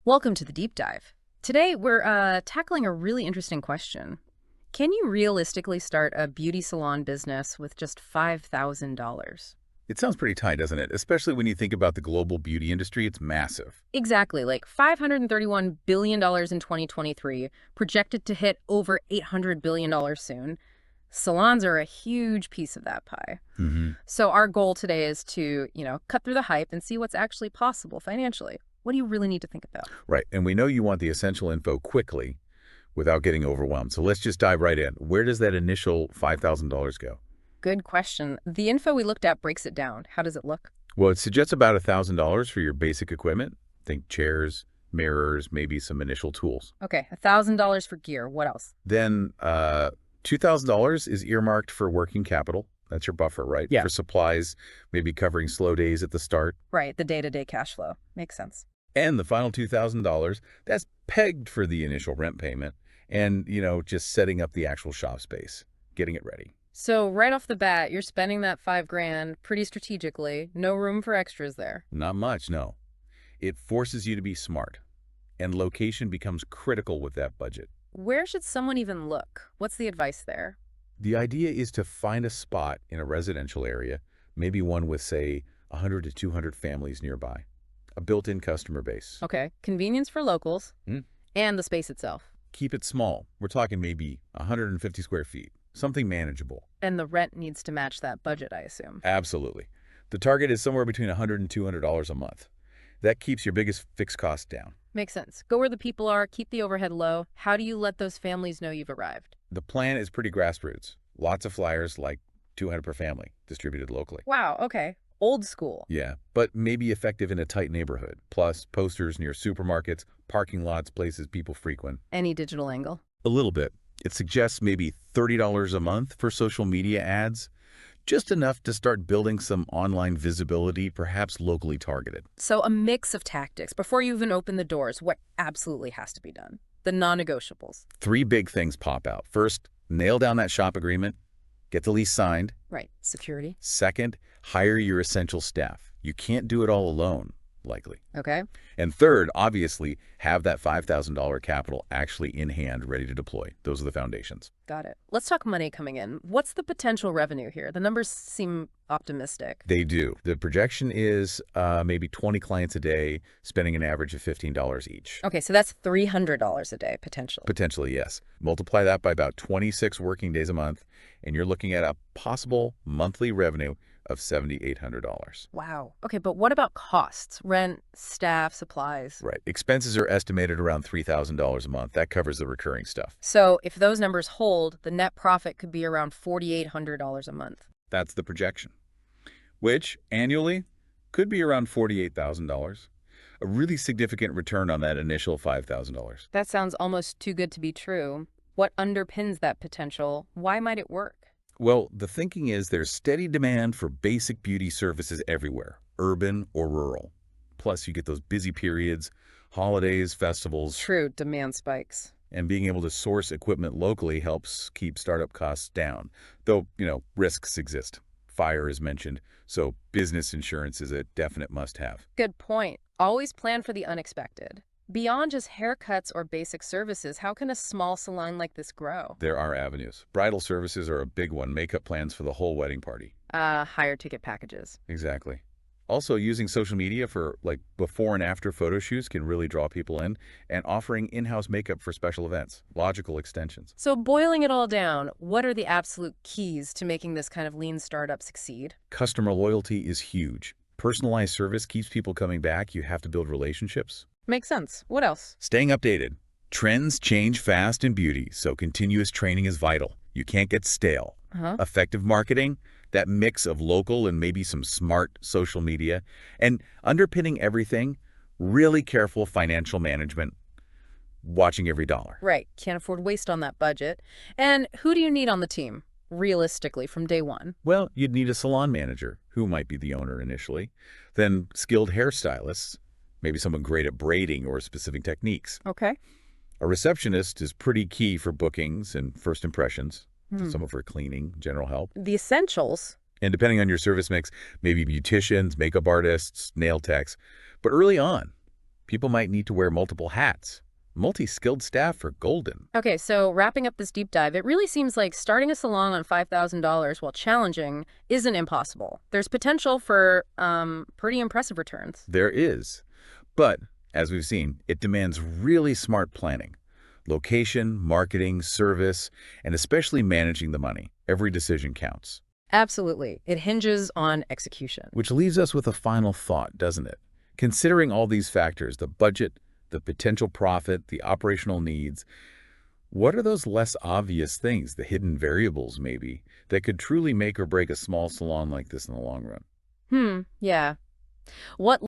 Welcome to the deep dive. Today, we're tackling a really interesting question. Can you realistically start a beauty salon business with just $5,000? It sounds pretty tight, doesn't it? Especially when you think about the global beauty industry, it's massive. Exactly, like $531 billion in 2023, projected to hit over $800 billion soon. Salons are a huge piece of that pie. So our goal today is to, cut through the hype and see what's actually possible financially. What do you really need to think about? Right, and we know you want the essential info quickly without getting overwhelmed. So let's just dive right in. Where does that initial $5,000 go? Good question. The info we looked at breaks it down. How does it look? Well, it suggests about $1,000 for your basic equipment. Think chairs, mirrors, maybe some initial tools. Okay, $1,000 for gear. What else? Then $2,000 is earmarked for working capital. That's your buffer, right? Yeah. For supplies, maybe covering slow days at the start. Right, the day-to-day cash flow. Makes sense. And the final $2,000, that's pegged for the initial rent payment and, just setting up the actual shop space, getting it ready. So right off the bat, you're spending that $5,000 pretty strategically. No room for extras there. Not much, no. It forces you to be smart, and location becomes critical with that budget. Where should someone even look? What's the advice there? The idea is to find a spot in a residential area, maybe one with, say, 100 to 200 families nearby, a built-in customer base. Okay, convenience for locals Hmm? and the space itself. Keep it small. We're talking maybe 150 square feet, something manageable. And the rent needs to match that budget, I assume. Absolutely. The target is somewhere between $100 and $200 a month. That keeps your biggest fixed cost down. Makes sense. Go where the people are, keep the overhead low. How do you let those families know you've arrived? The plan is pretty grassroots. Lots of flyers, like 200 per family, distributed locally. Wow, okay. Old school. Yeah, but maybe effective in a tight neighborhood. Plus, posters near supermarkets, parking lots, places people frequent. Any digital angle? A little bit. It suggests maybe $30 a month for social media ads, just enough to start building some online visibility, perhaps locally targeted. So a mix of tactics. Before you even open the doors, what absolutely has to be done? The non-negotiables. Three big things pop out. First, nail down that shop agreement, get the lease signed. Right. Security. Second, hire your essential staff. You can't do it all alone, likely. Okay. And third, obviously, have that $5,000 capital actually in hand, ready to deploy. Those are the foundations. Got it. Let's talk money coming in. What's the potential revenue here? The numbers seem optimistic. They do. The projection is maybe 20 clients a day, spending an average of $15 each. Okay, so that's $300 a day, potentially. Potentially, yes. Multiply that by about 26 working days a month, and you're looking at a possible monthly revenue of $7,800. Wow. Okay, but what about costs? Rent, staff, supplies? Right. Expenses are estimated around $3,000 a month. That covers the recurring stuff. So if those numbers hold, the net profit could be around $4,800 a month. That's the projection, which annually could be around $48,000. A really significant return on that initial $5,000. That sounds almost too good to be true. What underpins that potential? Why might it work? Well, the thinking is there's steady demand for basic beauty services everywhere, urban or rural. Plus, you get those busy periods, holidays, festivals. True, demand spikes. And being able to source equipment locally helps keep startup costs down. Though, risks exist. Fire is mentioned, so business insurance is a definite must-have. Good point. Always plan for the unexpected. Beyond just haircuts or basic services, how can a small salon like this grow? There are avenues. Bridal services are a big one. Makeup plans for the whole wedding party. Higher ticket packages. Exactly. Also, using social media for before and after photo shoots can really draw people in, and offering in-house makeup for special events. Logical extensions. So boiling it all down, what are the absolute keys to making this kind of lean startup succeed? Customer loyalty is huge. Personalized service keeps people coming back. You have to build relationships. Makes sense. What else? Staying updated. Trends change fast in beauty, so continuous training is vital. You can't get stale. Effective marketing, that mix of local and maybe some smart social media, and underpinning everything, really careful financial management, watching every dollar. Right. Can't afford waste on that budget. And who do you need on the team, realistically, from day one? Well, you'd need a salon manager, who might be the owner initially, then skilled hairstylists, maybe someone great at braiding or specific techniques. Okay. A receptionist is pretty key for bookings and first impressions, someone for cleaning, general help. The essentials. And depending on your service mix, maybe beauticians, makeup artists, nail techs. But early on, People might need to wear multiple hats. Multi-skilled staff are golden. Okay, so wrapping up this deep dive, it really seems like starting a salon on $5,000, while challenging, isn't impossible. There's potential for pretty impressive returns. There is. But, as we've seen, it demands really smart planning. Location, marketing, service, and especially managing the money. Every decision counts. Absolutely. It hinges on execution. Which leaves us with a final thought, doesn't it? Considering all these factors, the budget, the potential profit, the operational needs, what are those less obvious things, the hidden variables maybe, that could truly make or break a small salon like this in the long run? Yeah. What